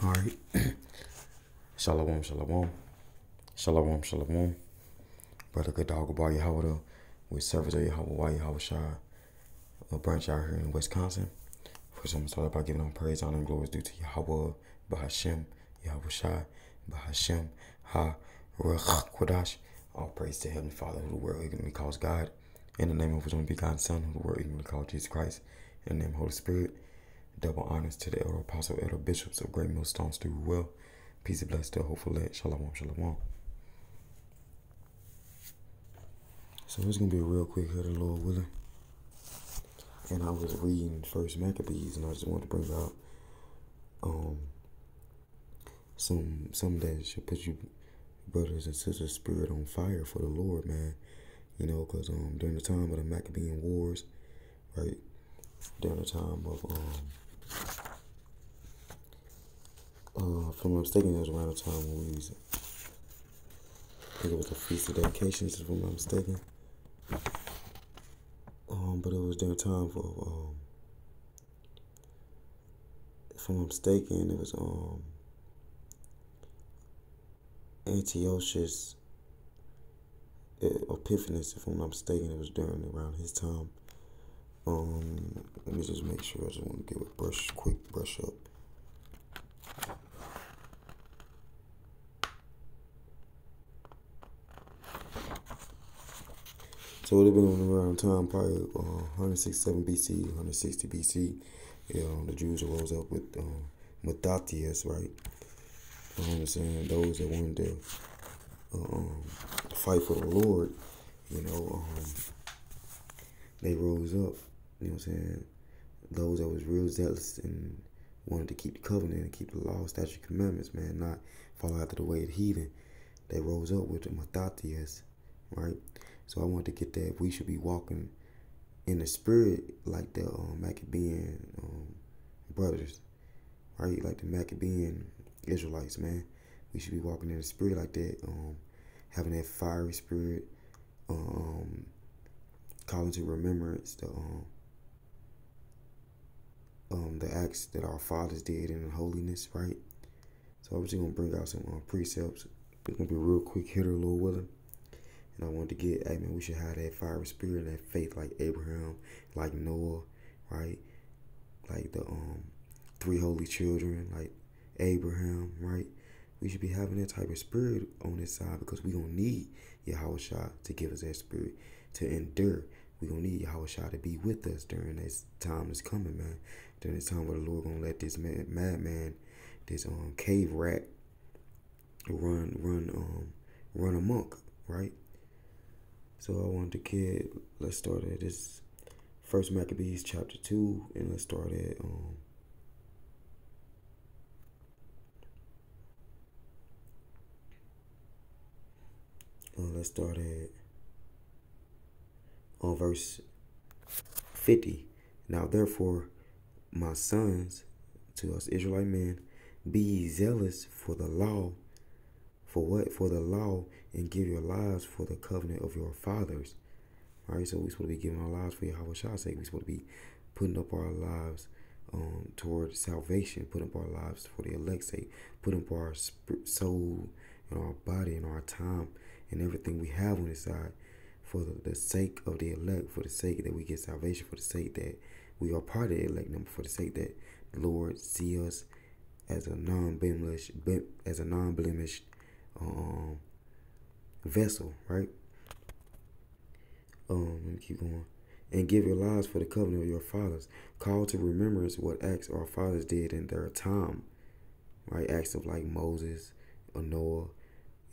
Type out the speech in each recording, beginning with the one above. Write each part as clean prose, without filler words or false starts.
All right. Shalom, shalom. Shalom, shalom. Brother good dog about Yahweh with service of Yahweh Yahweh Shai, a branch out here in Wisconsin. First, I'm going to start by giving all praise, honor, and glory due to Yahweh, Bahashem, Yahweh Shai, Bahashem, Ha, Ruach, Kodash. All praise to Heavenly Father, who the world ignorantly calls God. In the name of His only begotten Son, who the world ignorantly calls Jesus Christ. In the name of Holy Spirit. Double honors to the elder apostle, elder bishops of Great Millstones do well. Peace and blessings to hopeful let. Shalom, shalom. So it's gonna be a real quick here, the Lord willing. And I was reading First Maccabees, and I just wanted to bring out some that should put you brothers and sisters spirit on fire for the Lord, man. You know, because during the time of the Maccabean Wars, right? During the time of if I'm not mistaken, it was around the time when we was, I think it was the Feast of Dedications, if I'm not mistaken. But it was during the time for if I'm not mistaken, it was Antiochus Epiphanes, if I'm not mistaken. It was during around his time. Let me just make sure. I just want to give a quick brush up. So it would have been around time, probably 167 BC, 160 BC. The Jews arose up with Mattathias, right? I'm saying those that wanted to fight for the Lord, they rose up. You know what I'm saying? Those that was real zealous and wanted to keep the covenant and keep the law, statute, commandments, man, not follow after the way of the heathen. They rose up with the Mattathias, right? So I want to get that we should be walking in the spirit like the Maccabean brothers, right? Like the Maccabean Israelites, man. We should be walking in the spirit like that, having that fiery spirit, calling to remembrance the acts that our fathers did in holiness, right? So I'm just gonna bring out some precepts. It's gonna be a real quick hitter, Lord willing. And I want to get, hey man, we should have that fiery spirit and that faith like Abraham, like Noah, right? Like the three holy children, like Abraham, right? We should be having that type of spirit on this side because we gonna need Yahweh Shai to give us that spirit to endure. We gonna need Yahweh Shai to be with us during this time that's coming, man. During this time where the Lord gonna let this madman, this cave rat, run amok, right? So I wanted to let's start at this First Maccabees chapter 2, and let's start at on verse 50. Now therefore, my sons, to us Israelite men, be ye zealous for the law. For what? For the law, and give your lives for the covenant of your fathers. All right, so we're supposed to be giving our lives for Yahweh Shai's sake. We're supposed to be putting up our lives toward salvation, putting up our lives for the elect's sake, putting up our soul and our body and our time and everything we have on this side for the sake of the elect, for the sake that we get salvation, for the sake that we are part of the elect number, for the sake that the Lord see us as a non-blemished vessel, right? Let me keep going. And give your lives for the covenant of your fathers. Call to remembrance what acts our fathers did in their time, right? Acts of like Moses, Noah,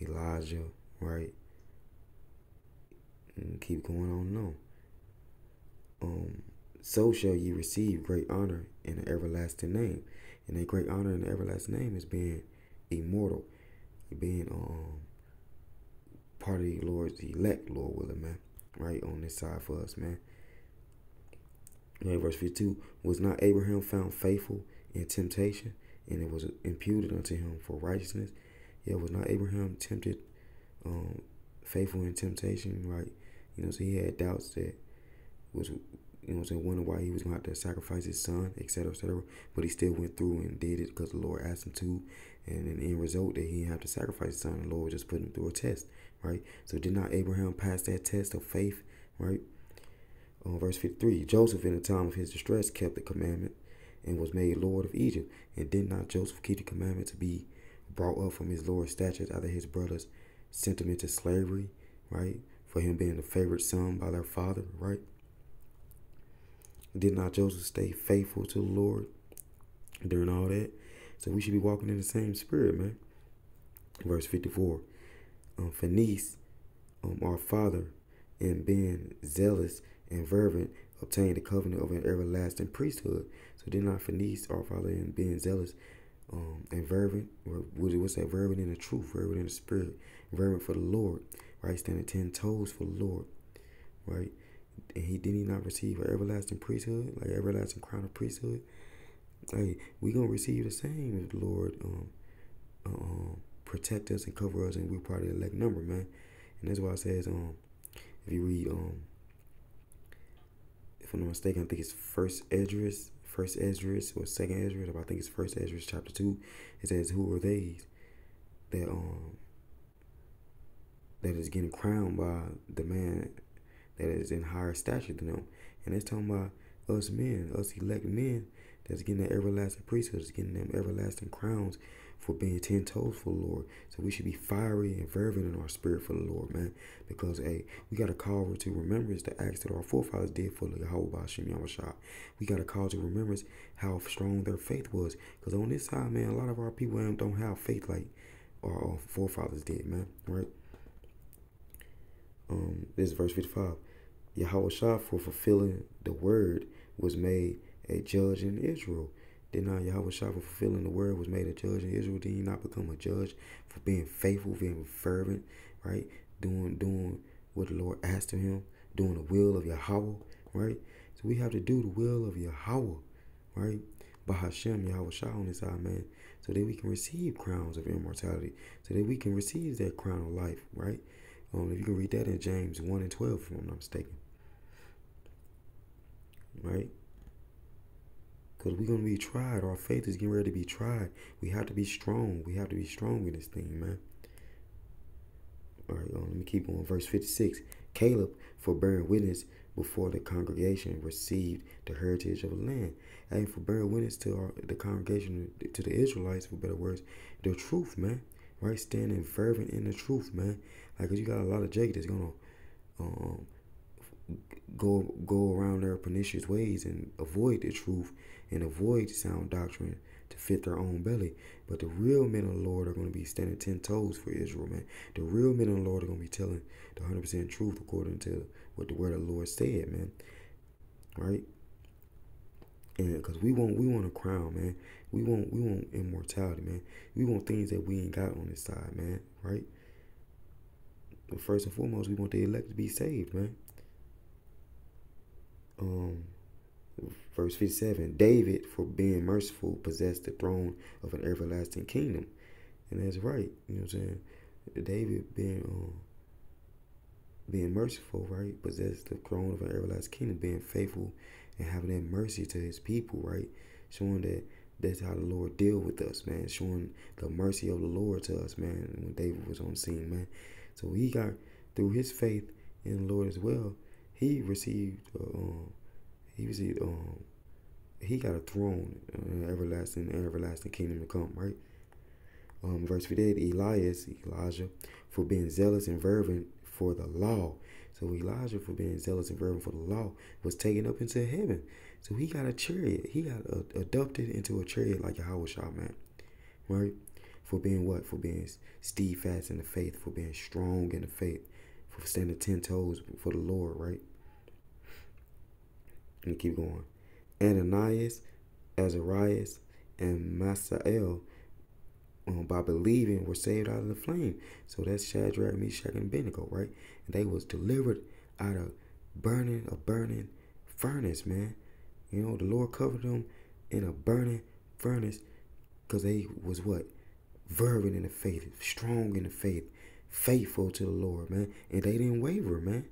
Elijah, right? And keep going on. So shall ye receive great honor in an everlasting name. And a great honor in the everlasting name is being immortal, being part of the Lord's elect, Lord willing, man. Right on this side for us, man. Verse 52, was not Abraham found faithful in temptation, and it was imputed unto him for righteousness? Yeah, was not Abraham tempted, faithful in temptation, right? So he had doubts that was, wondering why he was going to have to sacrifice his son, etc., etc. But he still went through and did it because the Lord asked him to. And in the end result, that he didn't have to sacrifice his son. The Lord just put him through a test, right? So did not Abraham pass that test of faith, right? Verse 53, Joseph in the time of his distress kept the commandment and was made Lord of Egypt. And did not Joseph keep the commandment to be brought up from his Lord's statutes after his brothers sent him into slavery, right? For him being the favorite son by their father, right? Did not Joseph stay faithful to the Lord during all that? So we should be walking in the same spirit, man. Verse 54, Phinehas, our father, and being zealous and fervent, obtained the covenant of an everlasting priesthood. So did not Phinehas, our father, and being zealous and fervent, what's that? Fervent in the truth, fervent in the spirit, fervent for the Lord, right? Standing 10 toes for the Lord, right? And did he not receive an everlasting priesthood, like everlasting crown of priesthood? Hey, we gonna receive the same if the Lord protect us and cover us, and we're part of the elect number, man. And that's why it says if you read if I'm not mistaken, I think it's first Esdras or second Esdras, I think it's first Esdras chapter 2. It says, who are they that that is getting crowned by the man that is in higher stature than them? And it's talking about us men, us elect men, that's getting that everlasting priesthood, that's getting them everlasting crowns for being 10 toes for the Lord. So we should be fiery and fervent in our spirit for the Lord, man. Because, hey, we got to call to remembrance the acts that our forefathers did for the Yahweh Hashem Yahushua. We got to call to remembrance how strong their faith was. Because on this side, man, a lot of our people don't have faith like our forefathers did, man, right? This is verse 55. Yahushua, for fulfilling the word, was made a judge in Israel. Did not Yahushua, for fulfilling the word, was made a judge in Israel? Did he not become a judge for being faithful, being fervent, right? Doing what the Lord asked of him, doing the will of Yahweh, right? So we have to do the will of Yahweh, right? By Hashem, Yahushua on this side, man, so that we can receive crowns of immortality, so that we can receive that crown of life, right? If you can read that in James 1 and 12, if I'm not mistaken, right? Because we're going to be tried. Our faith is getting ready to be tried. We have to be strong. We have to be strong in this thing, man. All right, let me keep on. Verse 56. Caleb, for bearing witness before the congregation, received the heritage of the land. And for bearing witness to the congregation, to the Israelites, for better words, the truth, man. Right? Standing fervent in the truth, man. Like, cause you got a lot of Jacob that's going to go around their pernicious ways and avoid the truth and avoid sound doctrine to fit their own belly. But the real men of the Lord are going to be standing 10 toes for Israel, man. The real men of the Lord are going to be telling the 100% truth according to what the word of the Lord said, man. Right? And because we want a crown, man. We want immortality, man. We want things that we ain't got on this side, man. Right? But first and foremost, we want the elect to be saved, man. Verse 57, David, for being merciful, possessed the throne of an everlasting kingdom. And that's right, you know what I'm saying? David being merciful, right, possessed the throne of an everlasting kingdom, being faithful and having that mercy to his people, right? Showing that that's how the Lord deal with us, man. Showing the mercy of the Lord to us, man, when David was on the scene, man. So he got, through his faith in the Lord as well, he got a throne, an everlasting kingdom to come, right? Verse 58, Elijah, for being zealous and fervent for the law. So Elijah, for being zealous and fervent for the law, was taken up into heaven. So he got a chariot. He got adopted into a chariot like Yahushua, man, right? For being what? For being steadfast in the faith, for being strong in the faith, for standing 10 toes for the Lord, right? Let me keep going. Ananias, Azarias, and Masael, by believing, were saved out of the flame. So that's Shadrach, Meshach, and Abednego, right? And they was delivered out of a burning furnace, man. You know, the Lord covered them in a burning furnace because they was what? Fervent in the faith, strong in the faith, faithful to the Lord, man. And they didn't waver, man.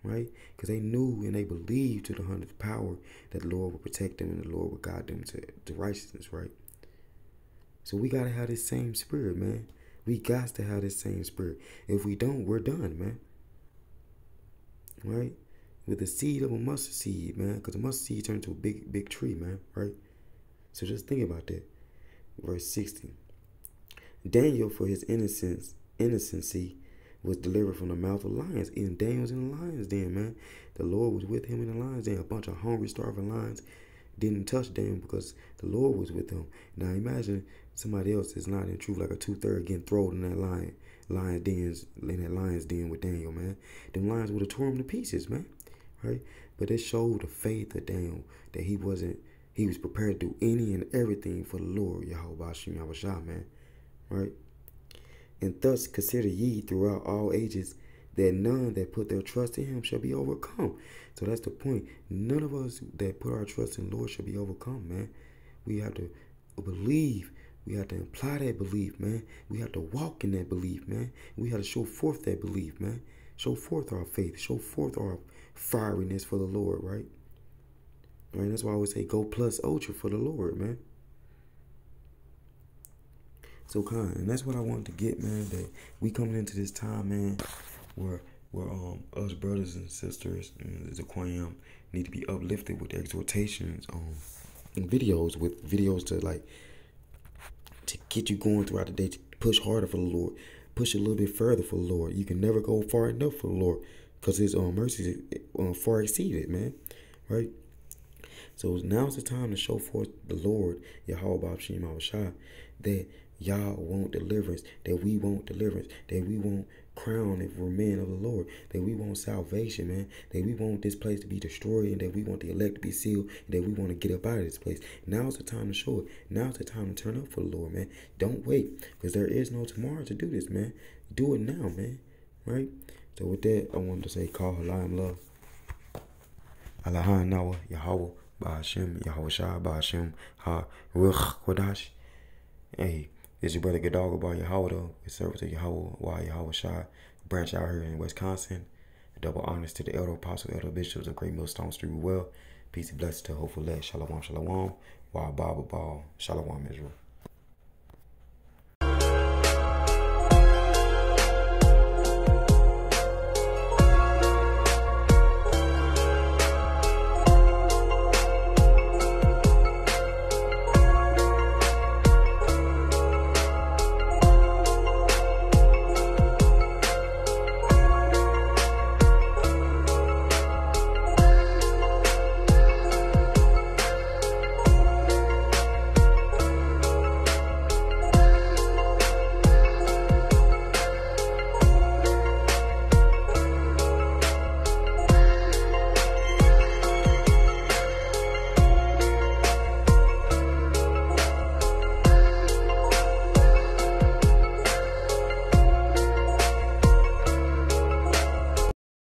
right? Because they knew and they believed to the 100th power that the Lord would protect them and the Lord would guide them to righteousness, right? So we got to have this same spirit, man. We got to have this same spirit. If we don't, we're done, man. Right? With the seed of a mustard seed, man. Because a mustard seed turned into a big tree, man. Right? So just think about that. Verse 60. Daniel, for his innocency, was delivered from the mouth of lions. And Daniel was in the lions den, man. The Lord was with him in the lions den. A bunch of hungry, starving lions didn't touch Daniel because the Lord was with him. Now imagine somebody else is not in truth, like a 2/3 getting thrown in that lion's den with Daniel, man. Them lions would have tore him to pieces, man. Right? But it showed the faith of Daniel that he was prepared to do any and everything for the Lord, Yahweh Hashem Yahushua, man. Right? And thus consider ye throughout all ages that none that put their trust in him shall be overcome. So that's the point. None of us that put our trust in the Lord shall be overcome, man. We have to believe. We have to imply that belief, man. We have to walk in that belief, man. We have to show forth that belief, man. Show forth our faith. Show forth our fieriness for the Lord, right? Right? That's why I always say go plus ultra for the Lord, man. So kind, and that's what I wanted to get, man. That we coming into this time, man, where us brothers and sisters in the Zaquam need to be uplifted with exhortations and videos, with videos to get you going throughout the day, to push harder for the Lord, push a little bit further for the Lord. You can never go far enough for the Lord because his mercy far exceeded, man. Right? So now's the time to show forth the Lord, Yahweh Hashem Yahushua, that y'all want deliverance, that we want deliverance, that we want crown if we're men of the Lord, that we want salvation, man, that we want this place to be destroyed, and that we want the elect to be sealed, and that we want to get up out of this place. Now's the time to show it. Now's the time to turn up for the Lord, man. Don't wait, because there is no tomorrow to do this, man. Do it now, man. Right? So with that, I wanted to say, call Halayim love. Alahan Nawa, Yahweh, Ba'ashem, Yahushua, Ba'ashem, Ha-Ruch, Kodash. Hey, it's your brother Gadog by Yahweh, it's service to Yahweh, Why Yahweh Shai, branch out here in Wisconsin. Double honors to the elder apostle, elder bishops of Great Millstone Street. Well, peace and blessings to hopeful let. Shalom, shalom. Wa Baba Ball. Shalom, Israel.